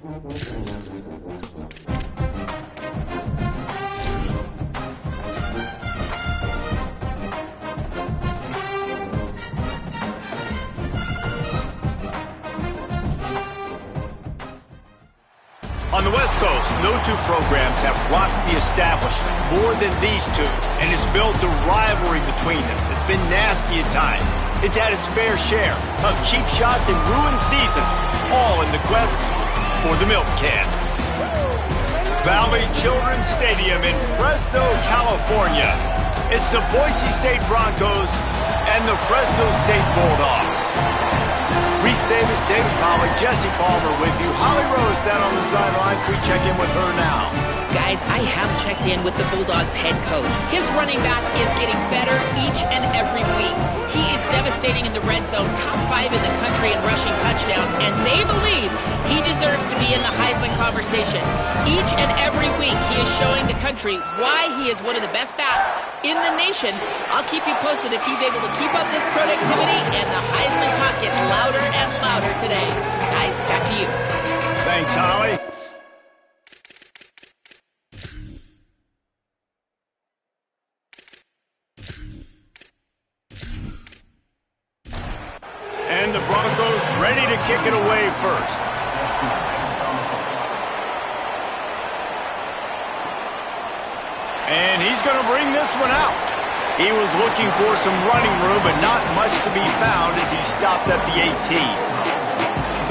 On the West Coast, no two programs have rocked the establishment more than these two, and it's built a rivalry between them. It's been nasty at times. It's had its fair share of cheap shots and ruined seasons, all in the quest for the milk can. Valley Children's Stadium in Fresno, California. It's the Boise State Broncos and the Fresno State Bulldogs. Reese Davis, David Pollack, Jesse Palmer with you. Holly Rose down on the sidelines. We check in with her now. Guys, I have checked in with the Bulldogs head coach. His running back is getting better each and every week. He is devastating in the red zone, top 5 in the country in rushing touchdowns, and they believe he deserves to be in the Heisman conversation. Each and every week, he is showing the country why he is one of the best backs in the nation. I'll keep you posted if he's able to keep up this productivity, and the Heisman talk gets louder and louder today. Guys, back to you. Thanks, Holly. And the Broncos ready to kick it away first. And he's going to bring this one out. He was looking for some running room, but not much to be found as he stopped at the 18.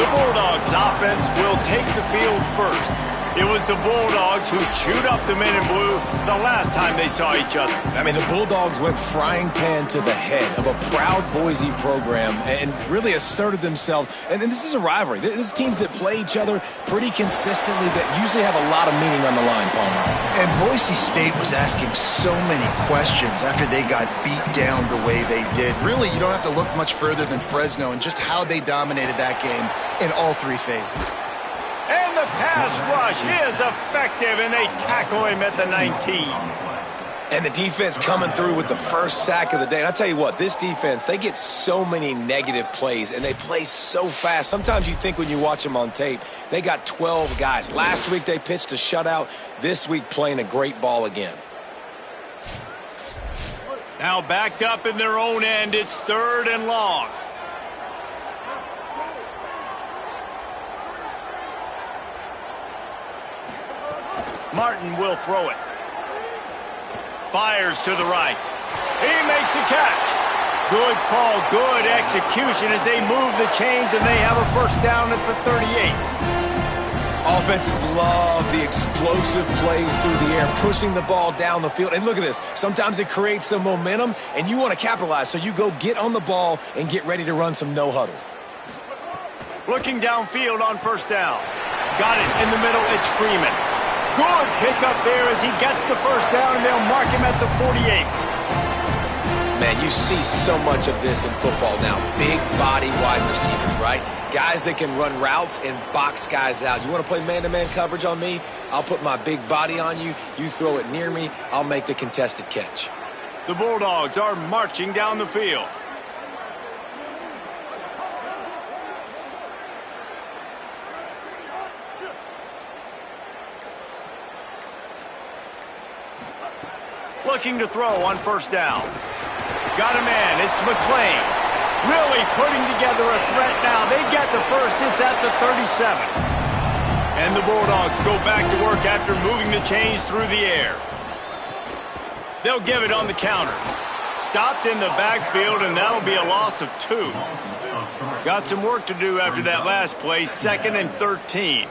The Bulldogs offense will take the field first. It was the Bulldogs who chewed up the men in blue the last time they saw each other. I mean, the Bulldogs went frying pan to the head of a proud Boise program and really asserted themselves. And this is a rivalry. This is teams that play each other pretty consistently that usually have a lot of meaning on the line, Palmer. And Boise State was asking so many questions after they got beat down the way they did. Really, you don't have to look much further than Fresno and just how they dominated that game in all 3 phases. And the pass rush is effective, and they tackle him at the 19. And the defense coming through with the first sack of the day. And I'll tell you what, this defense, they get so many negative plays, and they play so fast. Sometimes you think when you watch them on tape, they got 12 guys. Last week they pitched a shutout. This week playing a great ball again. Now backed up in their own end, it's 3rd and long. Martin will throw it. Fires to the right. He makes a catch. Good call, good execution as they move the chains, and they have a first down at the 38. Offenses love the explosive plays through the air, pushing the ball down the field. And look at this. Sometimes it creates some momentum, and you want to capitalize, so you go get on the ball and get ready to run some no-huddle. Looking downfield on first down. Got it in the middle. It's Freeman. Good pickup there as he gets the first down, and they'll mark him at the 48. Man, you see so much of this in football now. Big body wide receivers, right? Guys that can run routes and box guys out. You want to play man-to-man coverage on me? I'll put my big body on you. You throw it near me, I'll make the contested catch. The Bulldogs are marching down the field. Looking to throw on first down. Got a man. It's McClain. Really putting together a threat now. They get the first. It's at the 37. And the Bulldogs go back to work after moving the chains through the air. They'll give it on the counter. Stopped in the backfield, and that'll be a loss of 2. Got some work to do after that last play. 2nd and 13.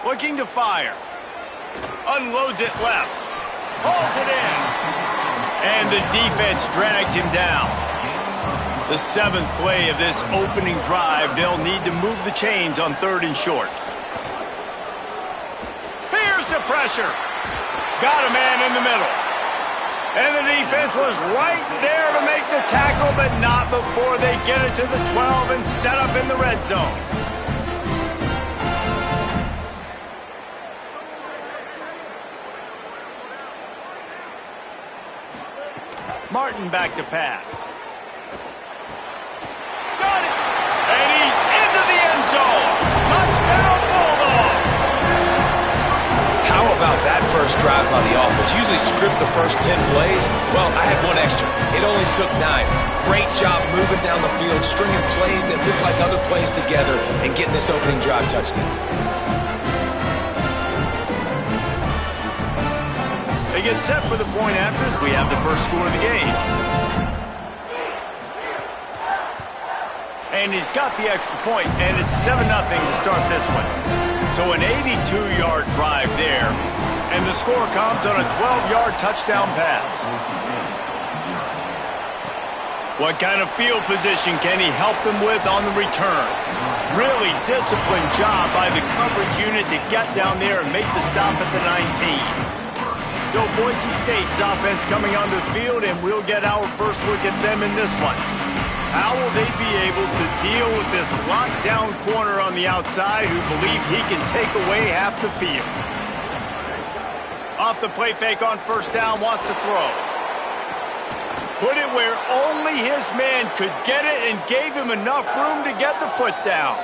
Looking to fire. Unloads it left. Hauls it in. And the defense drags him down. The 7th play of this opening drive, they'll need to move the chains on 3rd and short. Here's the pressure. Got a man in the middle. And the defense was right there to make the tackle, but not before they get it to the 12 and set up in the red zone. Martin back to pass. Got it! And he's into the end zone! first drive by the offense. Usually script the first 10 plays. Well, I had one extra. It only took 9. Great job moving down the field, stringing plays that look like other plays together, and getting this opening drive touchdown. They get set for the point after as we have the first score of the game. And he's got the extra point, and it's 7-0 to start this one. So an 82-yard drive there, and the score comes on a 12-yard touchdown pass. What kind of field position can he help them with on the return? Really disciplined job by the coverage unit to get down there and make the stop at the 19. So Boise State's offense coming on the field, and we'll get our first look at them in this one. How will they be able to deal with this lockdown corner on the outside who believes he can take away half the field? Off the play fake on first down, wants to throw. Put it where only his man could get it and gave him enough room to get the foot down.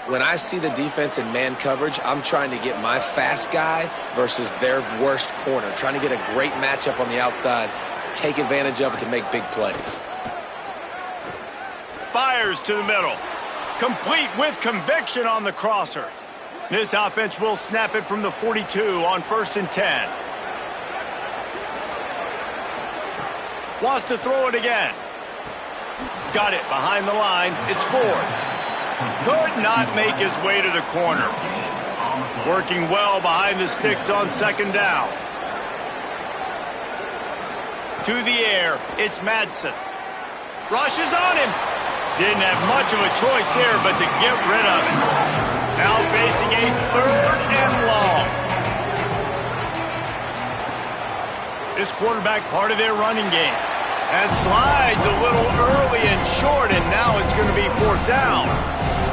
When I see the defense in man coverage, I'm trying to get my fast guy versus their worst corner, trying to get a great matchup on the outside, take advantage of it to make big plays. Fires to the middle. Complete with conviction on the crosser. This offense will snap it from the 42 on 1st and 10. Wants to throw it again. Got it behind the line. It's Ford. Could not make his way to the corner. Working well behind the sticks on 2nd down. To the air, it's Madsen. Rushes on him. Didn't have much of a choice there but to get rid of it. Now facing a 3rd and long. This quarterback part of their running game. And slides a little early and short, and now it's going to be 4th down.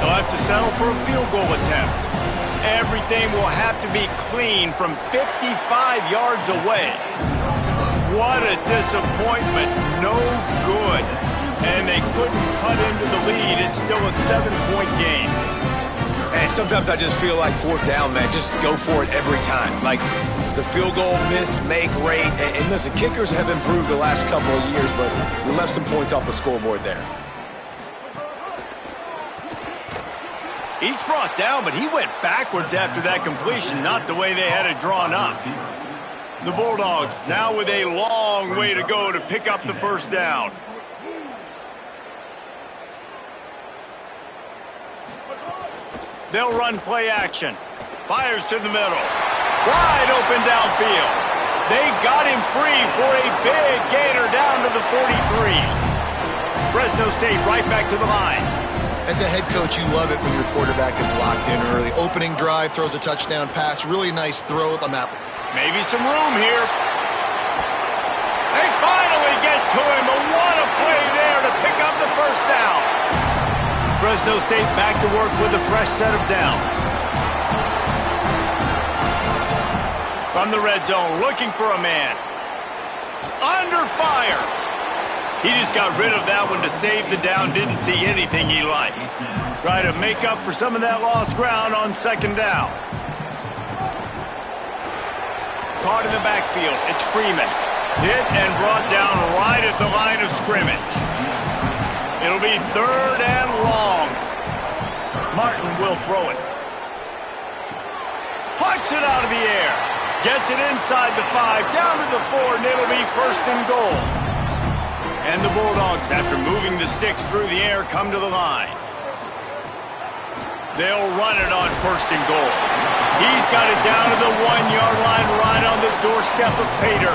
They'll have to settle for a field goal attempt. Everything will have to be clean from 55 yards away. What a disappointment. No good. And they couldn't cut into the lead. It's still a 7-point game. And sometimes I just feel like 4th down, man. Just go for it every time. Like the field goal miss-make rate. And listen, kickers have improved the last couple of years, but we left some points off the scoreboard there. He's brought down, but he went backwards after that completion, not the way they had it drawn up. The Bulldogs now with a long way to go to pick up the 1st down. They'll run play action. Fires to the middle. Wide open downfield. They got him free for a big gainer down to the 43. Fresno State right back to the line. As a head coach, you love it when your quarterback is locked in early. Opening drive, throws a touchdown pass. Really nice throw on that. Maybe some room here. They finally get to him. But what a play there to pick up the 1st down. Fresno State back to work with a fresh set of downs. From the red zone, looking for a man. Under fire. He just got rid of that one to save the down. Didn't see anything he liked. Try to make up for some of that lost ground on 2nd down. Caught in the backfield. It's Freeman. Hit and brought down right at the line of scrimmage. It'll be 3rd and long. Martin will throw it. Puts it out of the air. Gets it inside the 5, down to the 4, and it'll be 1st and goal. And the Bulldogs, after moving the sticks through the air, come to the line. They'll run it on 1st and goal. He's got it down to the 1-yard line, right on the doorstep of Pater.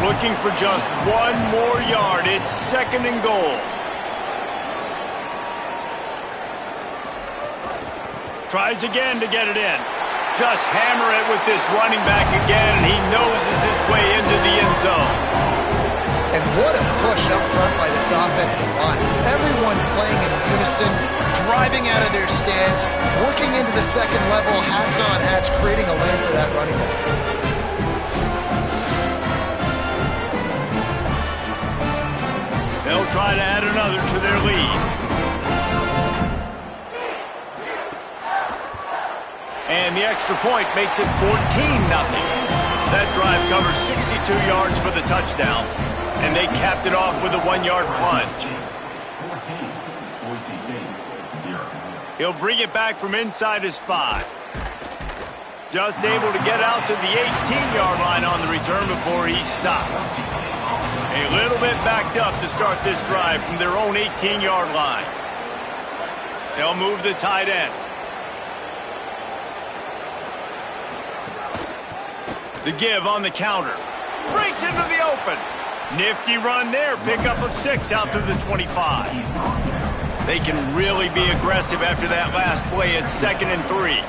Looking for just 1 more yard. It's 2nd and goal. Tries again to get it in. Just hammer it with this running back again, and he noses his way into the end zone. And what a push up front by this offensive line. Everyone playing in unison, driving out of their stance, working into the 2nd level, hats on hats, creating a lane for that running back. They'll try to add another to their lead. And and the extra point makes it 14-0. That drive covered 62 yards for the touchdown, and they capped it off with a 1-yard plunge. He'll bring it back from inside his 5. Just able to get out to the 18-yard line on the return before he stopped. A little bit backed up to start this drive from their own 18-yard line. They'll move the tight end. The give on the counter. Breaks into the open. Nifty run there. Pickup of 6 out to the 25. They can really be aggressive after that last play at 2nd and 3.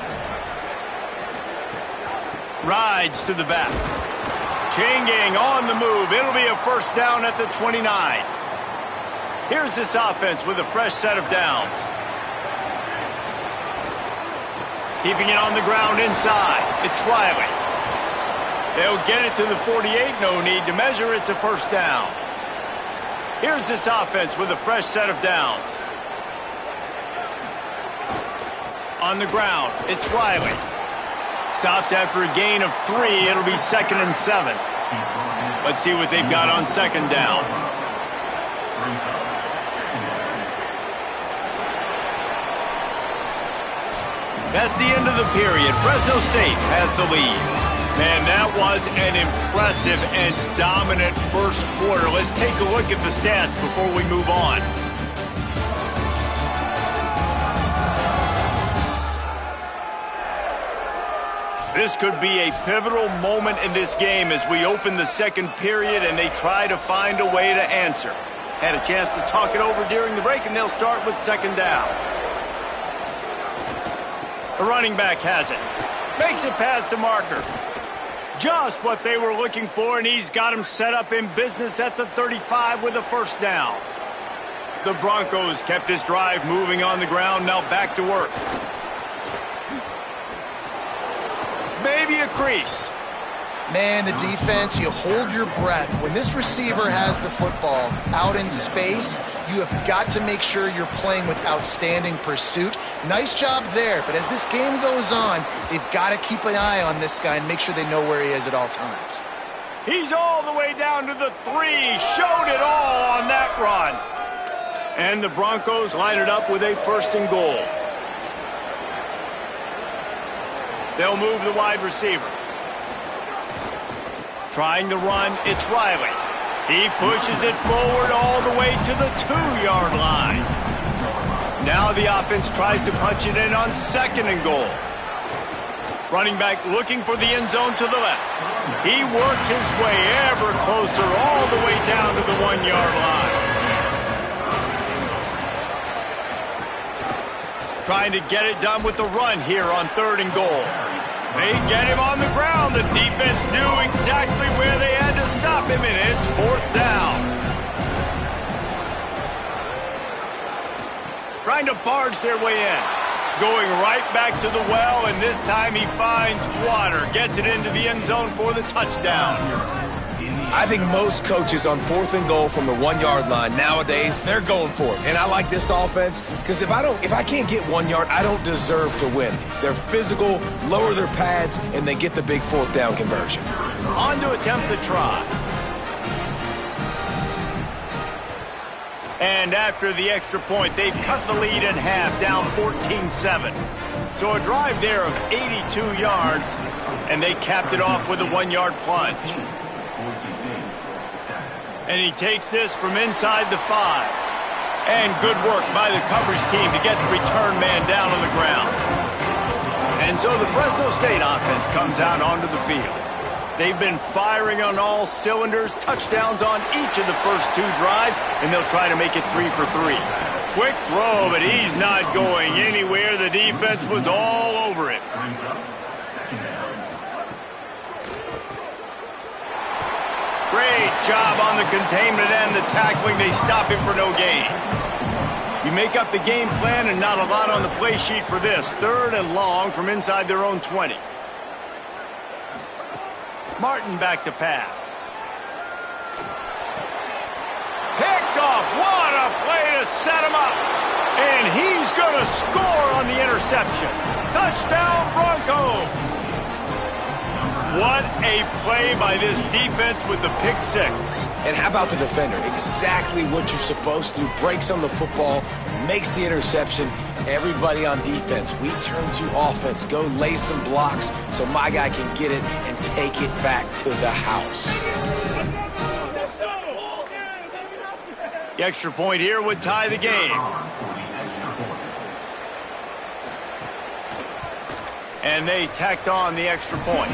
Rides to the back. Chain gang on the move. It'll be a first down at the 29. Here's this offense with a fresh set of downs. Keeping it on the ground inside. It's Riley. They'll get it to the 48. No need to measure. It's a first down. Here's this offense with a fresh set of downs. On the ground, it's Riley. Stopped after a gain of 3. It'll be 2nd and 7. Let's see what they've got on 2nd down. That's the end of the period. Fresno State has the lead. Man, that was an impressive and dominant first quarter. Let's take a look at the stats before we move on. This could be a pivotal moment in this game as we open the second period and they try to find a way to answer. Had a chance to talk it over during the break, and they'll start with 2nd down. The running back has it. Makes it past the marker. Just what they were looking for, and he's got him set up in business at the 35 with a first down. The Broncos kept this drive moving on the ground, now back to work. Maybe a crease. Man, the defense, you hold your breath. When this receiver has the football out in space, you have got to make sure you're playing with outstanding pursuit. Nice job there, but as this game goes on, they've got to keep an eye on this guy and make sure they know where he is at all times. He's all the way down to the 3. Showed it all on that run. And the Broncos line it up with a 1st and goal. They'll move the wide receiver. Trying the run, it's Riley. He pushes it forward all the way to the 2-yard line. Now the offense tries to punch it in on 2nd and goal. Running back looking for the end zone to the left. He works his way ever closer all the way down to the 1-yard line. Trying to get it done with the run here on 3rd and goal. They get him on the ground. The defense knew exactly where they had to stop him, and it's 4th down. Trying to barge their way in. Going right back to the well, and this time he finds water. Gets it into the end zone for the touchdown. I think most coaches on 4th and goal from the 1-yard line nowadays, they're going for it. And I like this offense because if I can't get 1 yard, I don't deserve to win. They're physical, lower their pads, and they get the big 4th down conversion. On to attempt the try. And after the extra point, they've cut the lead in half, down 14-7. So a drive there of 82 yards, and they capped it off with a 1-yard plunge. And he takes this from inside the 5. And good work by the coverage team to get the return man down on the ground. And so the Fresno State offense comes out onto the field. They've been firing on all cylinders, touchdowns on each of the first 2 drives, and they'll try to make it 3 for 3. Quick throw, but he's not going anywhere. The defense was all over it. Great job on the containment and the tackling. They stop him for no gain. You make up the game plan and not a lot on the play sheet for this. 3rd and long from inside their own 20. Martin back to pass. Picked off. What a play to set him up. And he's going to score on the interception. interception. Touchdown, Broncos. What a play by this defense with the pick six. And how about the defender? Exactly what you're supposed to do. Breaks on the football, makes the interception. Everybody on defense, we turn to offense. Go lay some blocks so my guy can get it and take it back to the house. The extra point here would tie the game. And they tacked on the extra point.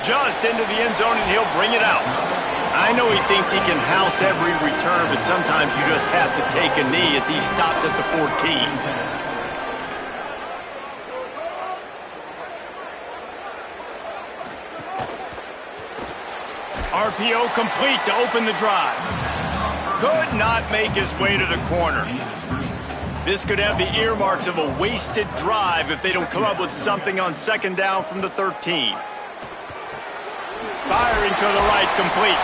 Just into the end zone, and he'll bring it out. I know he thinks he can house every return, but sometimes you just have to take a knee as he stopped at the 14. RPO complete to open the drive. Could not make his way to the corner. This could have the earmarks of a wasted drive if they don't come up with something on second down from the 13. Firing to the right, complete.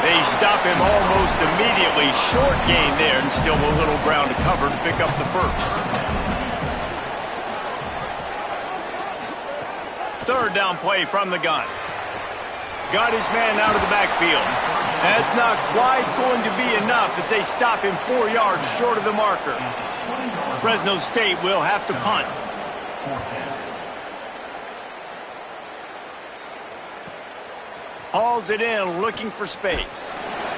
They stop him almost immediately. Short gain there, and still a little ground to cover to pick up the first. Third down play from the gun. Got his man out of the backfield. That's not quite going to be enough as they stop him 4 yards short of the marker. Fresno State will have to punt. Hauls it in, looking for space.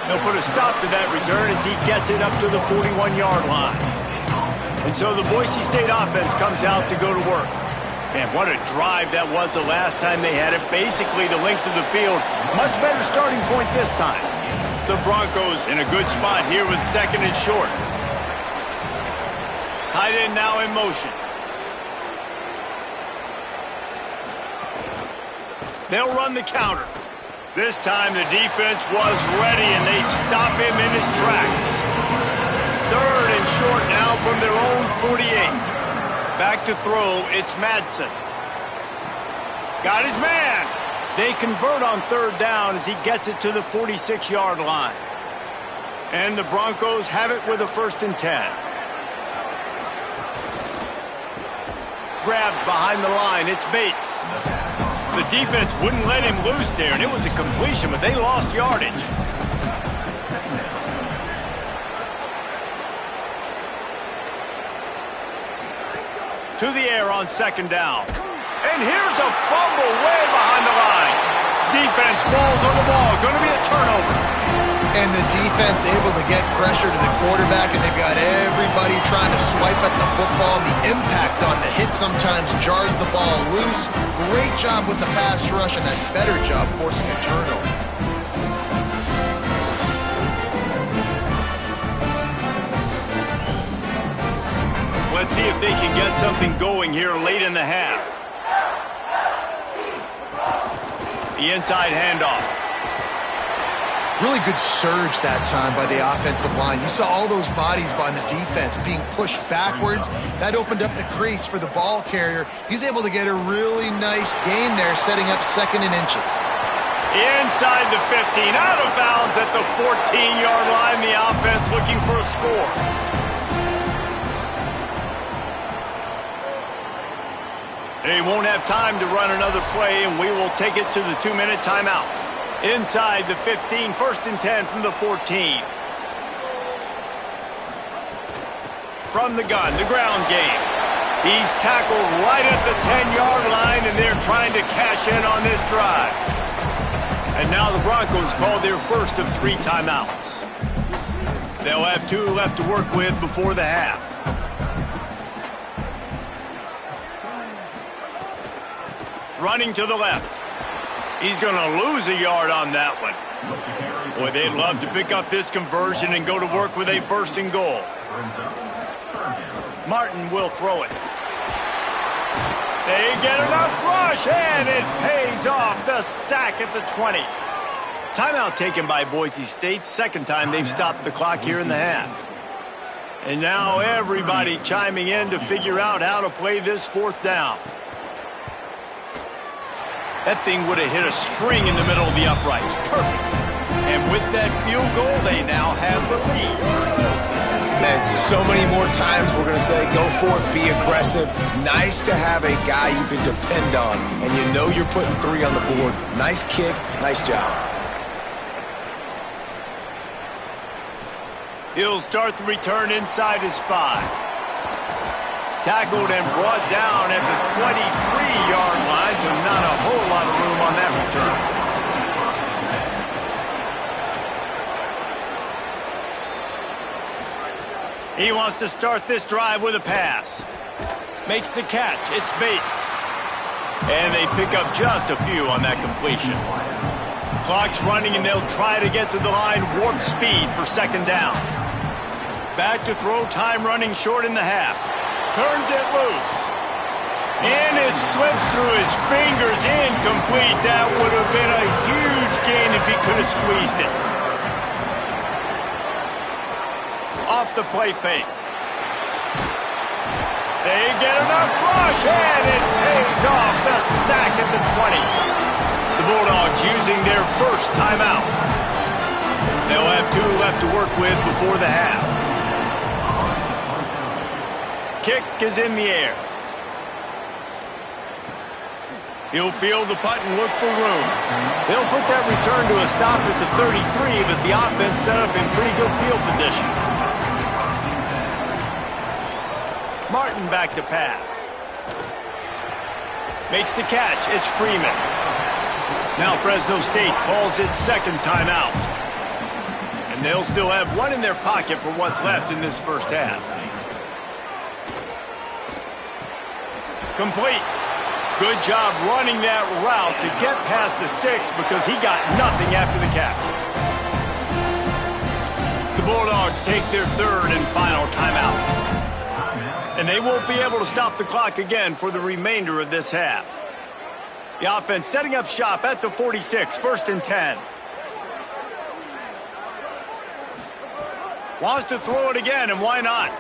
He'll put a stop to that return as he gets it up to the 41-yard line. And so the Boise State offense comes out to go to work. Man, what a drive that was the last time they had it. Basically the length of the field. Much better starting point this time. The Broncos in a good spot here with second and short. Tight end now in motion. They'll run the counter. This time the defense was ready and they stop him in his tracks. Third and short now from their own 48. Back to throw, it's Madsen. Got his man. They convert on third down as he gets it to the 46-yard line. And the Broncos have it with a 1st and 10. Grabbed behind the line, it's Bates. The defense wouldn't let him loose there, and it was a completion, but they lost yardage. To the air on second down. And here's a fumble way behind the line. Defense falls on the ball. Going to be a turnover. And the defense able to get pressure to the quarterback, and they've got everybody trying to swipe at the football. The impact on the hit sometimes jars the ball loose. Great job with the pass rush, and a better job forcing a turnover. Let's see if they can get something going here late in the half. The inside handoff. Really good surge that time by the offensive line. You saw all those bodies by the defense being pushed backwards. That opened up the crease for the ball carrier. He's able to get a really nice gain there, setting up second and inches. Inside the 15, out of bounds at the 14-yard line. The offense looking for a score. They won't have time to run another play, and we will take it to the 2-minute timeout. Inside the 15, 1st and 10 from the 14. From the gun, the ground game. He's tackled right at the 10-yard line, and they're trying to cash in on this drive. And now the Broncos call their first of 3 timeouts. They'll have 2 left to work with before the half. Running to the left. He's going to lose a yard on that one. Boy, they'd love to pick up this conversion and go to work with a 1st and goal. Martin will throw it. They get enough rush, and it pays off. The sack at the 20. Timeout taken by Boise State. Second time they've stopped the clock here in the half. And now everybody chiming in to figure out how to play this 4th down. That thing would have hit a string in the middle of the uprights. Perfect. And with that field goal, they now have the lead. Man, so many more times we're going to say, go for it, be aggressive. Nice to have a guy you can depend on, and you know you're putting 3 on the board. Nice kick, nice job. He'll start the return inside his 5. Tackled and brought down at the 23-yard line, so not a whole lot of room on that return. He wants to start this drive with a pass. Makes the catch. It's Bates. And they pick up just a few on that completion. Clock's running, and they'll try to get to the line warp speed for 2nd down. Back to throw, time running short in the half. Turns it loose. And it slips through his fingers, incomplete. That would have been a huge gain if he could have squeezed it. Off the play fake. They get enough rush, and it pays off. The sack at the 20. The Bulldogs using their first timeout. They'll have 2 left to work with before the half. Kick is in the air. He'll field the punt and look for room. They'll put that return to a stop at the 33, but the offense set up in pretty good field position. Martin back to pass. Makes the catch. It's Freeman. Now Fresno State calls its 2nd timeout. And they'll still have 1 in their pocket for what's left in this first half. Complete. Good job running that route to get past the sticks because he got nothing after the catch. The Bulldogs take their 3rd and final timeout. And they won't be able to stop the clock again for the remainder of this half. The offense setting up shop at the 46, 1st and 10. Wants to throw it again, and why not?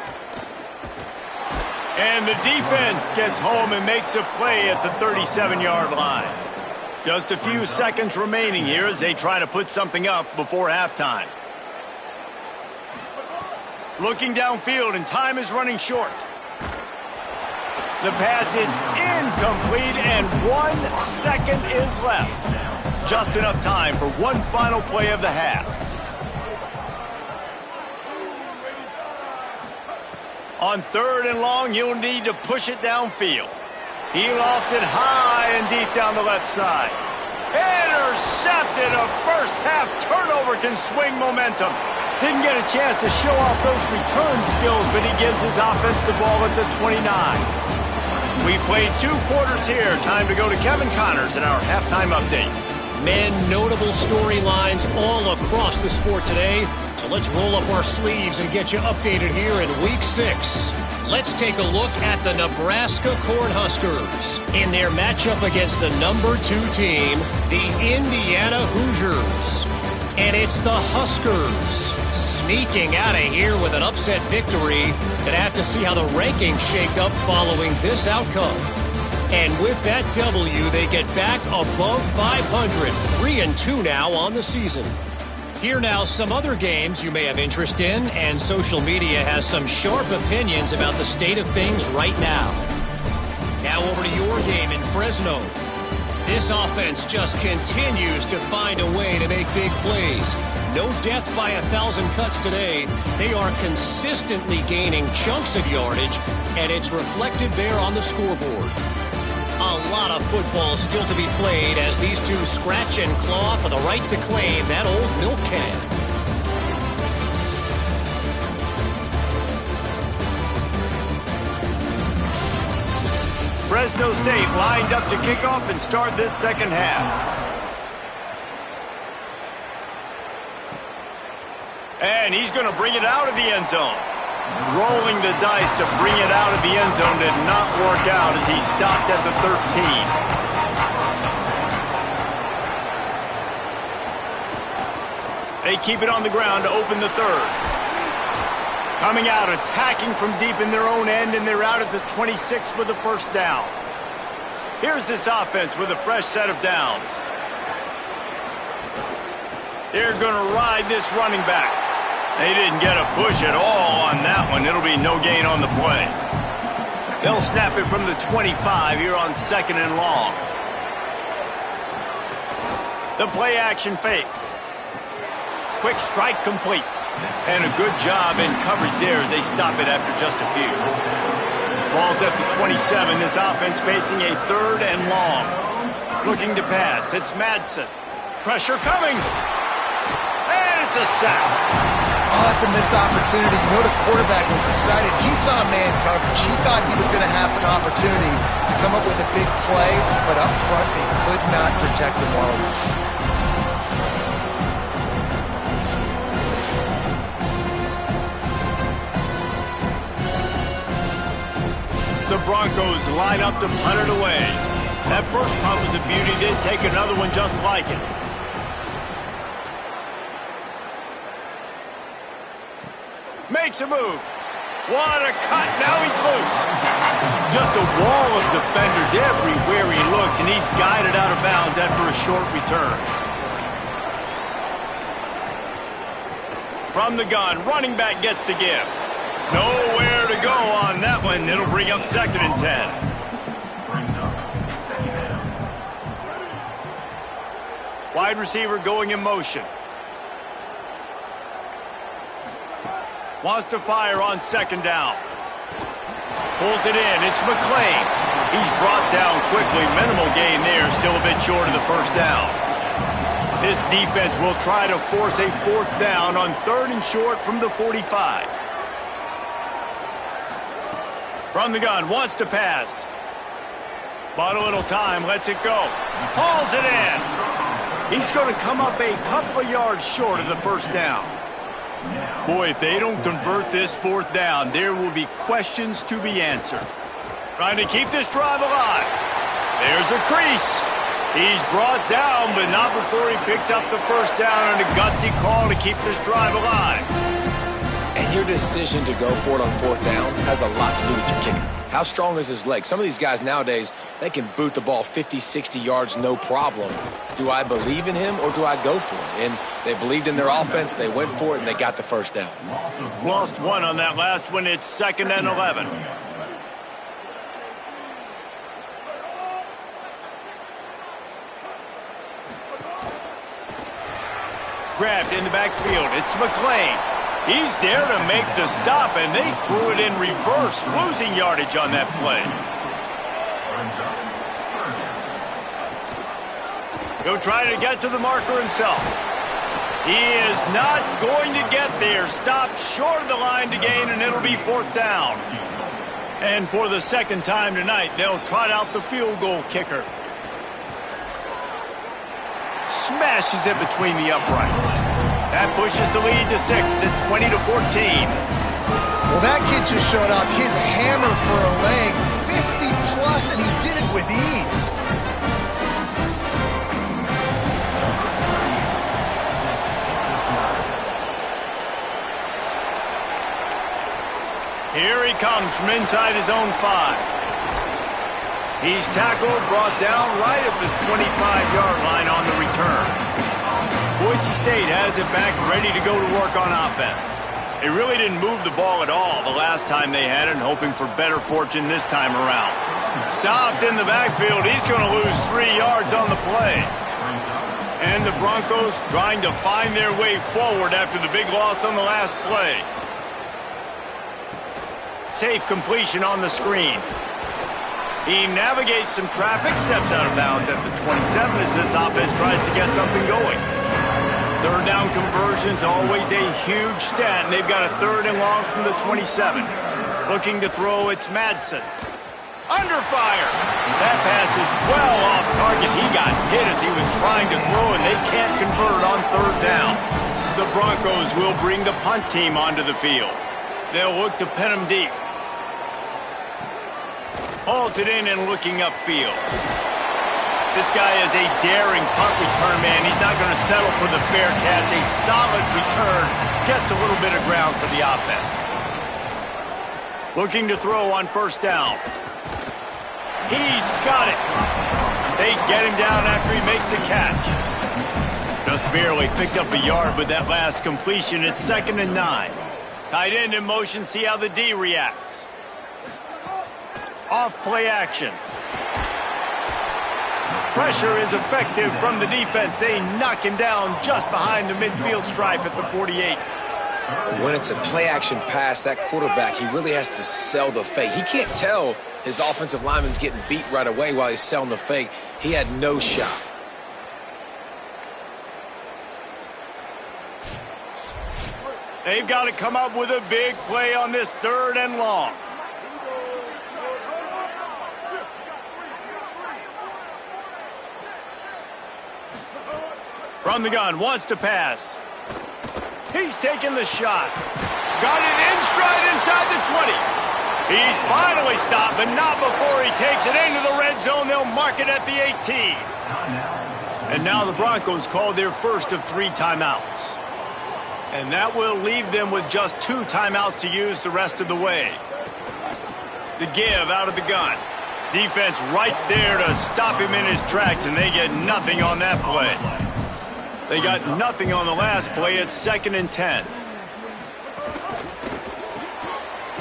And the defense gets home and makes a play at the 37-yard line. Just a few seconds remaining here as they try to put something up before halftime. Looking downfield, and time is running short. The pass is incomplete, and 1 second is left. Just enough time for one final play of the half. On 3rd and long, you'll need to push it downfield. He lofts it high and deep down the left side. Intercepted. A first half turnover can swing momentum. Didn't get a chance to show off those return skills, but he gives his offense the ball at the 29. We played 2 quarters here. Time to go to Kevin Connors in our halftime update. Men, notable storylines all across the sport today. So let's roll up our sleeves and get you updated here in Week 6. Let's take a look at the Nebraska Cornhuskers in their matchup against the number 2 team, the Indiana Hoosiers. And it's the Huskers sneaking out of here with an upset victory. Gonna have to see how the rankings shake up following this outcome. And with that W, they get back above 500, 3-2 now on the season. Here now some other games you may have interest in, and social media has some sharp opinions about the state of things right now. Now over to your game in Fresno. This offense just continues to find a way to make big plays. No death by 1,000 cuts today. They are consistently gaining chunks of yardage, and it's reflected there on the scoreboard. A lot of football still to be played as these two scratch and claw for the right to claim that old milk can. Fresno State lined up to kick off and start this second half. And he's going to bring it out of the end zone. Rolling the dice to bring it out of the end zone did not work out as he stopped at the 13. They keep it on the ground to open the 3rd. Coming out, attacking from deep in their own end, and they're out at the 26 with the first down. Here's this offense with a fresh set of downs. They're going to ride this running back. They didn't get a push at all on that one. It'll be no gain on the play. They'll snap it from the 25 here on 2nd and long. The play action fake. Quick strike complete. And a good job in coverage there as they stop it after just a few. Ball's at the 27. This offense facing a 3rd and long. Looking to pass. It's Madsen. Pressure coming. And it's a sack. Oh, that's a missed opportunity. You know the quarterback was excited. He saw man coverage. He thought he was going to have an opportunity to come up with a big play, but up front they could not protect him well enough. The Broncos line up to punt it away. That first punt was a beauty. Did take another one just like it. Makes a move. What a cut. Now he's loose. Just a wall of defenders everywhere he looks, and he's guided out of bounds after a short return. From the gun, running back gets to give. Nowhere to go on that one. It'll bring up 2nd and 10. Wide receiver going in motion. Wants to fire on 2nd down. Pulls it in. It's McClain. He's brought down quickly. Minimal gain there. Still a bit short of the first down. This defense will try to force a 4th down on 3rd and short from the 45. From the gun, wants to pass. Bought a little time, lets it go. Hauls it in. He's going to come up a couple of yards short of the first down. Boy, if they don't convert this 4th down, there will be questions to be answered. Trying to keep this drive alive. There's a crease. He's brought down, but not before he picks up the first down on a gutsy call to keep this drive alive. And your decision to go for it on 4th down has a lot to do with your kicker. How strong is his leg? Some of these guys nowadays, they can boot the ball 50, 60 yards, no problem. Do I believe in him or do I go for it? And they believed in their offense, they went for it, and they got the first down. Lost one on that last one. It's 2nd and 11. Grabbed in the backfield. It's McClain. He's there to make the stop, and they threw it in reverse, losing yardage on that play. He'll try to get to the marker himself. He is not going to get there. Stopped short of the line to gain, and it'll be 4th down. And for the 2nd time tonight, they'll trot out the field goal kicker. Smashes it between the uprights. That pushes the lead to 6 at 20-14. Well, that kid just showed off his hammer for a leg, 50+, and he did it with ease. Here he comes from inside his own 5. He's tackled, brought down right at the 25-yard line on the return. Boise State has it back, ready to go to work on offense. They really didn't move the ball at all the last time they had it, hoping for better fortune this time around. Stopped in the backfield. He's going to lose 3 yards on the play. And the Broncos trying to find their way forward after the big loss on the last play. Safe completion on the screen. He navigates some traffic, steps out of bounds at the 27 as this offense tries to get something going. 3rd down conversion's always a huge stat, and they've got a 3rd and long from the 27. Looking to throw, it's Madsen. Under fire. That pass is well off target. He got hit as he was trying to throw, and they can't convert on 3rd down. The Broncos will bring the punt team onto the field. They'll look to pin him deep. Hauls it in and looking upfield. This guy is a daring punt return man. He's not going to settle for the fair catch. A solid return. Gets a little bit of ground for the offense. Looking to throw on 1st down. He's got it. They get him down after he makes the catch. Just barely picked up a yard with that last completion. It's 2nd and 9. Tight end in motion, see how the D reacts. Off play action. Pressure is effective from the defense. They knock him down just behind the midfield stripe at the 48. When it's a play-action pass, that quarterback, he really has to sell the fake. He can't tell his offensive lineman's getting beat right away while he's selling the fake. He had no shot. They've got to come up with a big play on this 3rd and long. From the gun, wants to pass. He's taking the shot. Got it in stride inside the 20. He's finally stopped, but not before he takes it into the red zone. They'll mark it at the 18. And now the Broncos called their first of 3 timeouts. And that will leave them with just 2 timeouts to use the rest of the way. The give out of the gun. Defense right there to stop him in his tracks, and they get nothing on that play. They got nothing on the last play. It's 2nd and 10.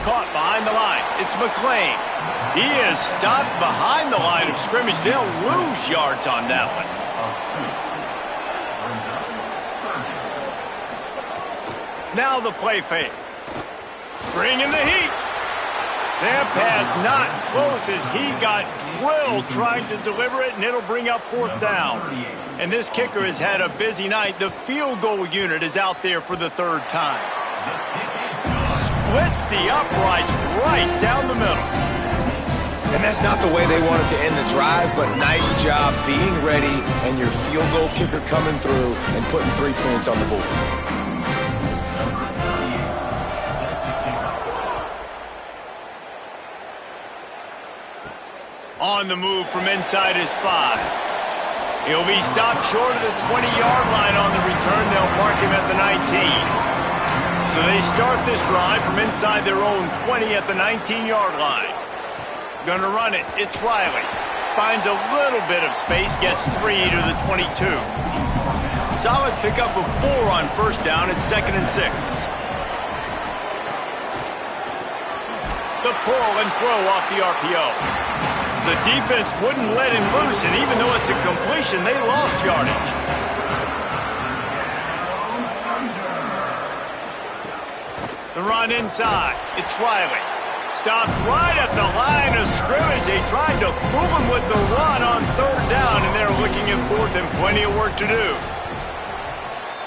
Caught behind the line. It's McClain. He is stopped behind the line of scrimmage. They'll lose yards on that one. Now the play fake. Bringing the heat. That pass not close as he got drilled trying to deliver it, and it'll bring up 4th down. And this kicker has had a busy night. The field goal unit is out there for the 3rd time. Splits the uprights right down the middle. And that's not the way they wanted to end the drive, but nice job being ready and your field goal kicker coming through and putting 3 points on the board. On the move from inside his 5. He'll be stopped short of the 20-yard line on the return. They'll mark him at the 19. So they start this drive from inside their own 20 at the 19-yard line. Gonna run it. It's Riley. Finds a little bit of space, gets 3 to the 22. Solid pickup of 4 on 1st down. It's 2nd and 6. The pull and throw off the RPO. The defense wouldn't let him loose, and even though it's a completion, they lost yardage. The run inside. It's Riley. Stopped right at the line of scrimmage. They tried to fool him with the run on 3rd down, and they're looking at 4th and plenty of work to do.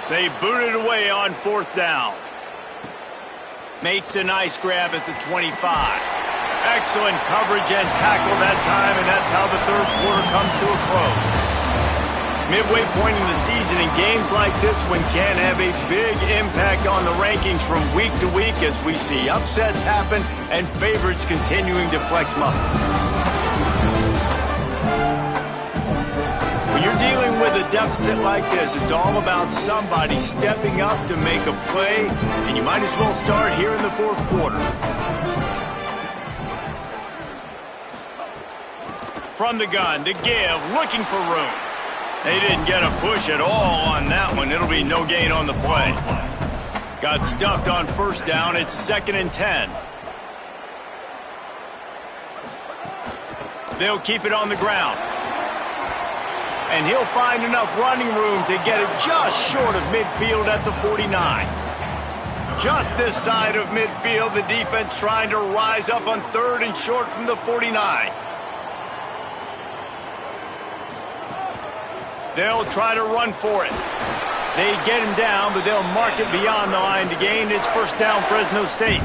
They booted away on 4th down. Makes a nice grab at the 25. Excellent coverage and tackle that time, and that's how the 3rd quarter comes to a close. Midway point in the season, and games like this one can have a big impact on the rankings from week to week as we see upsets happen and favorites continuing to flex muscle. When you're dealing with a deficit like this, it's all about somebody stepping up to make a play, and you might as well start here in the 4th quarter. From the gun, to give, looking for room. They didn't get a push at all on that one. It'll be no gain on the play. Got stuffed on 1st down. It's 2nd and 10. They'll keep it on the ground. And he'll find enough running room to get it just short of midfield at the 49. Just this side of midfield, the defense trying to rise up on 3rd and short from the 49. They'll try to run for it. They get him down, but they'll mark it beyond the line to gain. It's 1st down, Fresno State.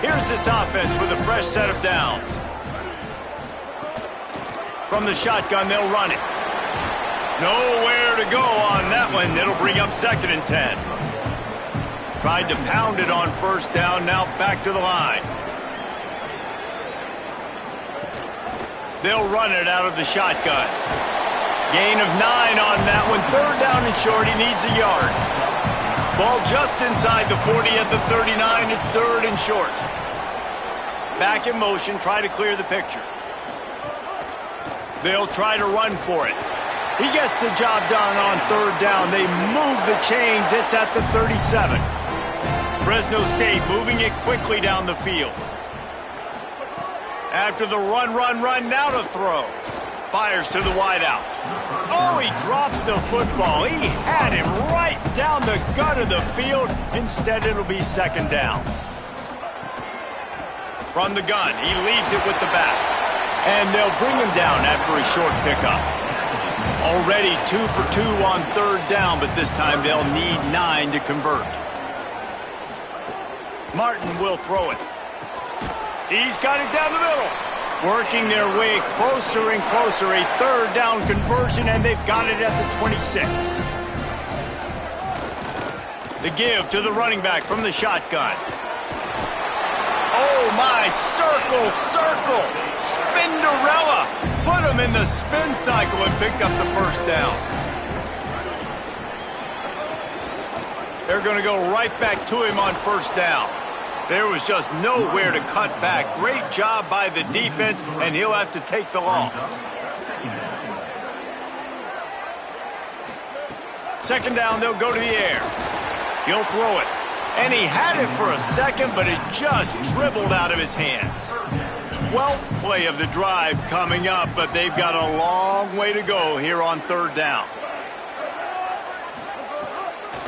Here's this offense with a fresh set of downs. From the shotgun, they'll run it. Nowhere to go on that one. It'll bring up 2nd and 10. Tried to pound it on 1st down, now back to the line. They'll run it out of the shotgun. Gain of 9 on that one. 3rd down and short. He needs a yard. Ball just inside the 40 at the 39. It's 3rd and short. Back in motion. Try to clear the picture. They'll try to run for it. He gets the job done on third down. They move the chains. It's at the 37. Fresno State moving it quickly down the field. After the run, now to throw. Fires to the wideout. Oh, he drops the football. He had him right down the gut of the field. Instead, it'll be second down. From the gun, he leaves it with the back. And they'll bring him down after a short pickup. Already 2 for 2 on third down, but this time they'll need 9 to convert. Martin will throw it. He's got it down the middle. Working their way closer and closer. A third down conversion, and they've got it at the 26. The give to the running back from the shotgun. Oh, my, circle. Spinderella. Put him in the spin cycle and picked up the first down. They're going to go right back to him on first down. There was just nowhere to cut back. Great job by the defense, and he'll have to take the loss. Second down, they'll go to the air. He'll throw it. And he had it for a second, but it just dribbled out of his hands. 12th play of the drive coming up, but they've got a long way to go here on third down.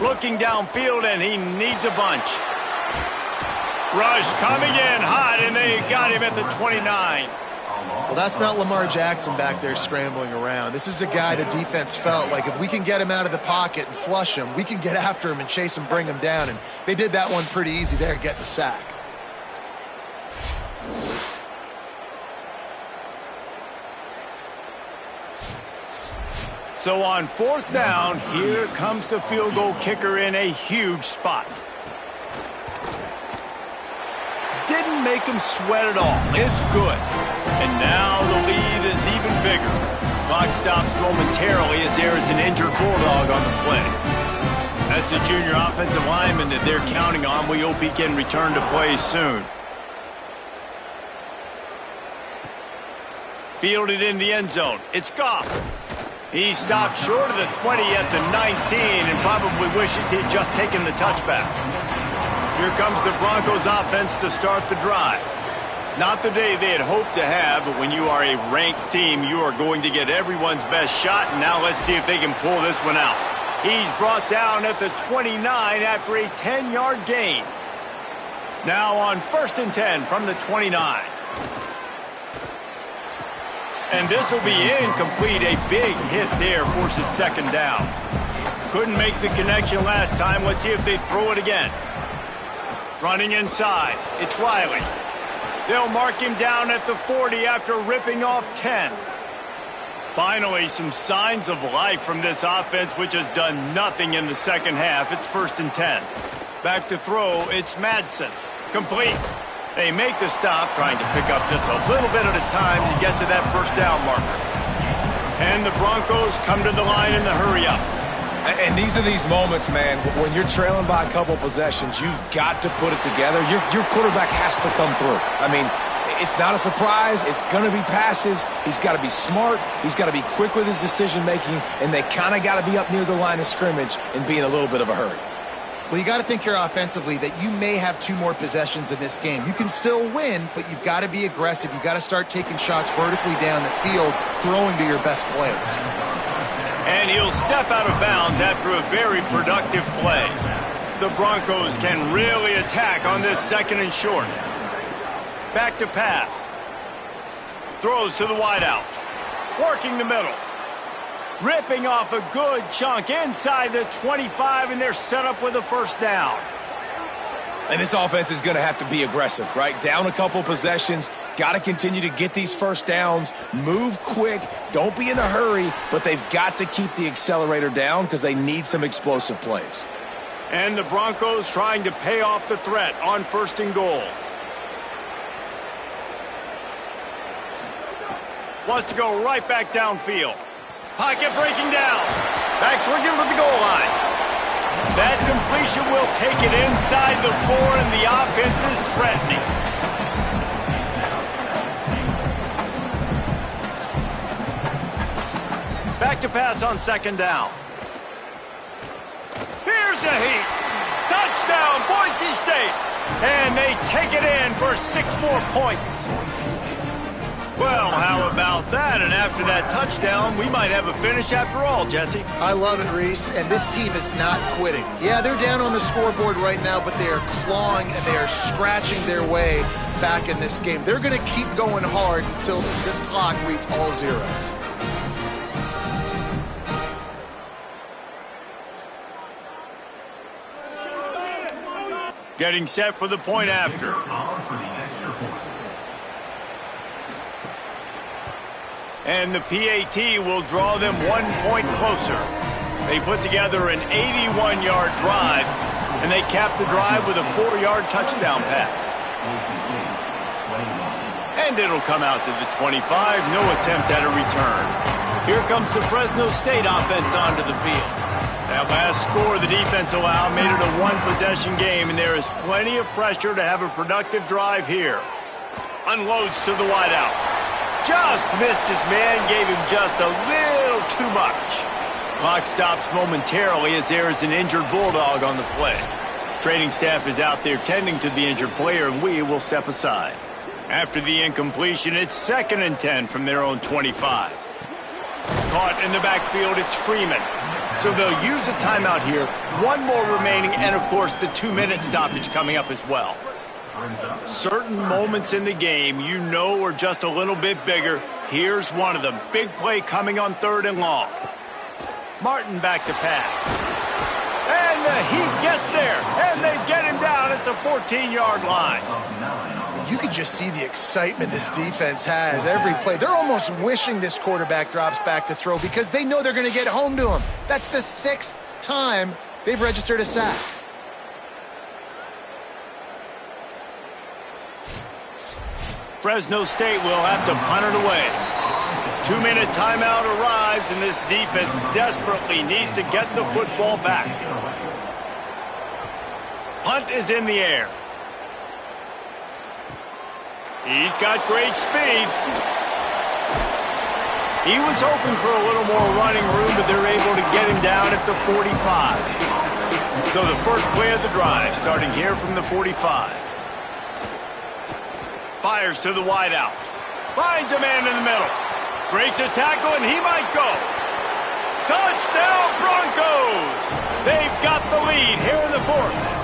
Looking downfield, and he needs a bunch. Rush coming in hot, and they got him at the 29. Well, that's not Lamar Jackson back there scrambling around. This is a guy the defense felt like if we can get him out of the pocket and flush him, we can get after him and chase him, bring him down. And they did that one pretty easy there, getting the sack. So on fourth down, here comes the field goal kicker in a huge spot. Didn't make him sweat at all. It's good. And now the lead is even bigger. Clock stops momentarily as there is an injured Bulldog on the play. That's the junior offensive lineman that they're counting on. We hope he can return to play soon. Fielded in the end zone. It's Goff. He stopped short of the 20 at the 19 and probably wishes he'd just taken the touchback. Here comes the Broncos offense to start the drive. Not the day they had hoped to have, but when you are a ranked team, you are going to get everyone's best shot, and now let's see if they can pull this one out. He's brought down at the 29 after a 10-yard gain. Now on 1st and 10 from the 29. And this will be incomplete. A big hit there forces second down. Couldn't make the connection last time. Let's see if they throw it again. Running inside, it's Riley. They'll mark him down at the 40 after ripping off 10. Finally, some signs of life from this offense, which has done nothing in the second half. It's 1st and 10. Back to throw, it's Madsen. Complete. They make the stop, trying to pick up just a little bit at a time to get to that first down marker. And the Broncos come to the line in the hurry-up. And these are these moments, man, when you're trailing by a couple possessions, you've got to put it together. Your quarterback has to come through. I mean, it's not a surprise. It's going to be passes. He's got to be smart. He's got to be quick with his decision-making, and they kind of got to be up near the line of scrimmage and be in a little bit of a hurry. Well, you got to think here offensively that you may have 2 more possessions in this game. You can still win, but you've got to be aggressive. You've got to start taking shots vertically down the field, throwing to your best players. And he'll step out of bounds after a very productive play. The Broncos can really attack on this 2nd and short. Back to pass. Throws to the wideout. Working the middle. Ripping off a good chunk inside the 25, and they're set up with a first down. And this offense is going to have to be aggressive, right? Down a couple possessions, got to continue to get these first downs, move quick, don't be in a hurry, but they've got to keep the accelerator down because they need some explosive plays. And the Broncos trying to pay off the threat on 1st and goal. Wants to go right back downfield. Pocket breaking down. Backs looking for the goal line. That completion will take it inside the 4, and the offense is threatening. Back to pass on second down. Here's the heat. Touchdown, Boise State. And they take it in for 6 more points. Well, how about that? And after that touchdown, we might have a finish after all, Jesse. I love it, Reese, and this team is not quitting. Yeah, they're down on the scoreboard right now, but they are clawing and they are scratching their way back in this game. They're going to keep going hard until this clock reads all zeros. Getting set for the point after. And the PAT will draw them 1 point closer. They put together an 81-yard drive, and they capped the drive with a 4-yard touchdown pass. And it'll come out to the 25, no attempt at a return. Here comes the Fresno State offense onto the field. That last score the defense allowed made it a 1-possession game, and there is plenty of pressure to have a productive drive here. Unloads to the wideout. Just missed his man, gave him just a little too much. Clock stops momentarily as there is an injured Bulldog on the play. Training staff is out there tending to the injured player, and we will step aside. After the incompletion, it's 2nd and 10 from their own 25. Caught in the backfield, it's Freeman. So they'll use a timeout here. 1 more remaining, and of course the 2-minute stoppage coming up as well. Certain moments in the game you know are just a little bit bigger. Here's one of them. Big play coming on 3rd and long. Martin back to pass. And the Heat gets there. And they get him down at the 14-yard line. You can just see the excitement this defense has every play. They're almost wishing this quarterback drops back to throw because they know they're going to get home to him. That's the 6th time they've registered a sack. Fresno State will have to punt it away. 2-minute timeout arrives, and this defense desperately needs to get the football back. Punt is in the air. He's got great speed. He was hoping for a little more running room, but they're able to get him down at the 45. So the first play of the drive, starting here from the 45. Fires to the wideout. Finds a man in the middle. Breaks a tackle, and he might go. Touchdown, Broncos! They've got the lead here in the 4th.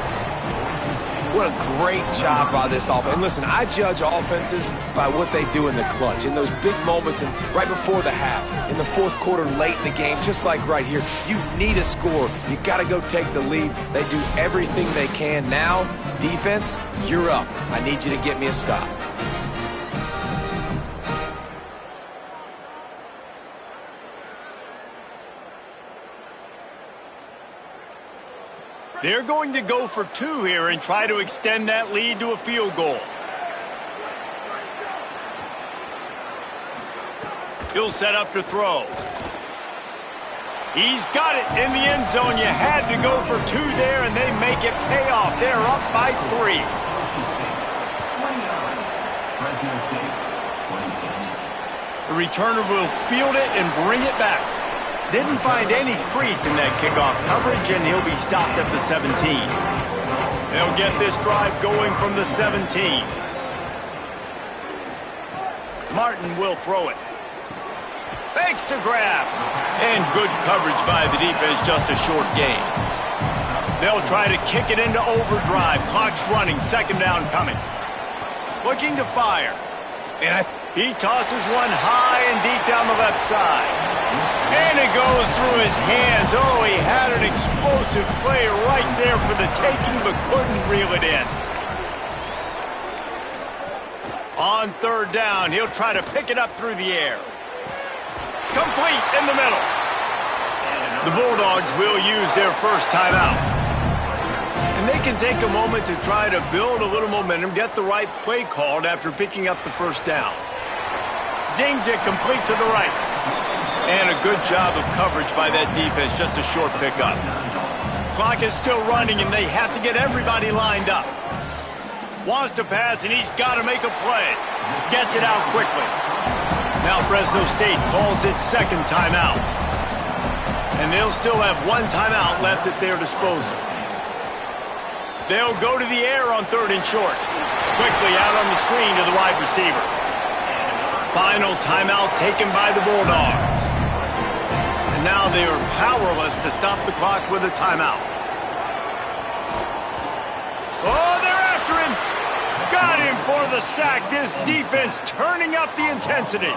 What a great job by this offense. And listen, I judge offenses by what they do in the clutch, in those big moments and right before the half, in the 4th quarter, late in the game, just like right here. You need a score. You got to go take the lead. They do everything they can. Now, defense, you're up. I need you to get me a stop. They're going to go for 2 here and try to extend that lead to a field goal. He'll set up to throw. He's got it in the end zone. You had to go for 2 there, and they make it pay off. They're up by 3. The returner will field it and bring it back. Didn't find any crease in that kickoff coverage, and he'll be stopped at the 17. They'll get this drive going from the 17. Martin will throw it. Fakes to grab. And good coverage by the defense, just a short gain. They'll try to kick it into overdrive. Clock's running, 2nd down coming. Looking to fire. And he tosses one high and deep down the left side. And it goes through his hands. Oh, he had an explosive play right there for the taking, but couldn't reel it in. On 3rd down, he'll try to pick it up through the air. Complete in the middle. The Bulldogs will use their first timeout. And they can take a moment to try to build a little momentum, get the right play called after picking up the 1st down. Zings it complete to the right. And a good job of coverage by that defense, just a short pickup. Clock is still running, and they have to get everybody lined up. Wants to pass, and he's got to make a play. Gets it out quickly. Now Fresno State calls its 2nd timeout. and they'll still have one timeout left at their disposal. They'll go to the air on 3rd and short. Quickly out on the screen to the wide receiver. Final timeout taken by the Bulldogs. And now they are powerless to stop the clock with a timeout. Oh, they're after him. Got him for the sack. This defense turning up the intensity.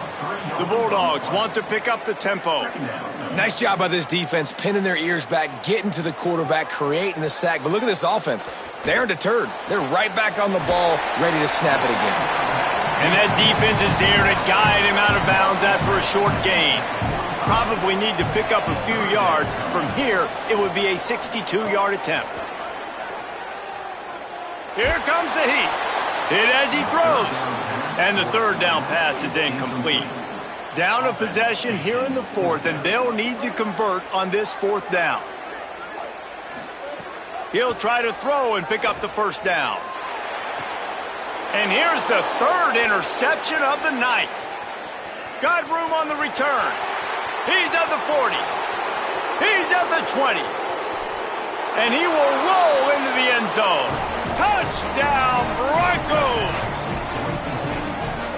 The Bulldogs want to pick up the tempo. Nice job by this defense, pinning their ears back, getting to the quarterback, creating the sack. But look at this offense. They aren't deterred. They're right back on the ball, ready to snap it again. And that defense is there to guide him out of bounds after a short gain. Probably need to pick up a few yards. From here, it would be a 62-yard attempt. Here comes the heat. Hit as he throws. And the 3rd down pass is incomplete. Down a possession here in the 4th, and they'll need to convert on this 4th down. He'll try to throw and pick up the 1st down. And here's the 3rd interception of the night. Got room on the return. He's at the 40. He's at the 20. And he will roll into the end zone. Touchdown, Broncos!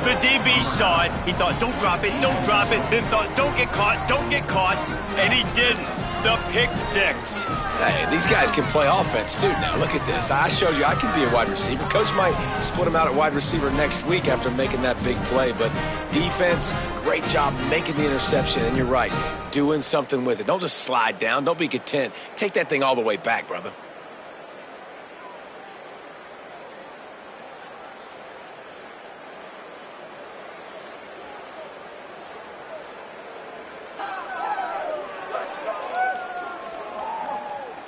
The DB saw it. He thought, don't drop it, don't drop it. Then thought, don't get caught, don't get caught. And he didn't. The pick 6. Hey, these guys can play offense, too. Now, look at this. I showed you I can be a wide receiver. Coach might split him out at wide receiver next week after making that big play. But defense, great job making the interception. And you're right, doing something with it. Don't just slide down. Don't be content. Take that thing all the way back, brother.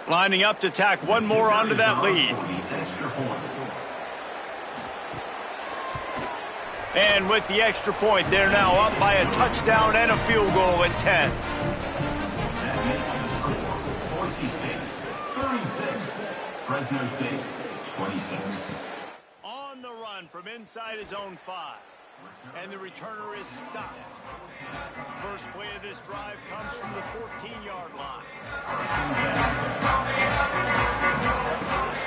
Lining up to tack one more onto that lead. And with the extra point, they're now up by a touchdown and a field goal at 10. That makes the score. Boise State, 36. Fresno State, 26. On the run from inside his own 5. And the returner is stopped. First play of this drive comes from the 14-yard line.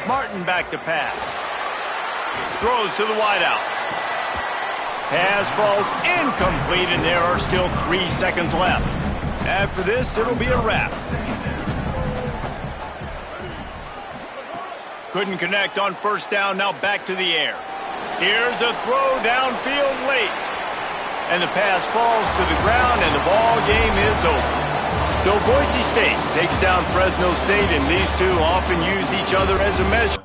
Martin back to pass. Throws to the wideout. Pass falls incomplete, and there are still 3 seconds left. After this, it'll be a wrap. Couldn't connect on 1st down, now back to the air. Here's a throw downfield late. And the pass falls to the ground, and the ball game is over. So Boise State takes down Fresno State, and these two often use each other as a measure.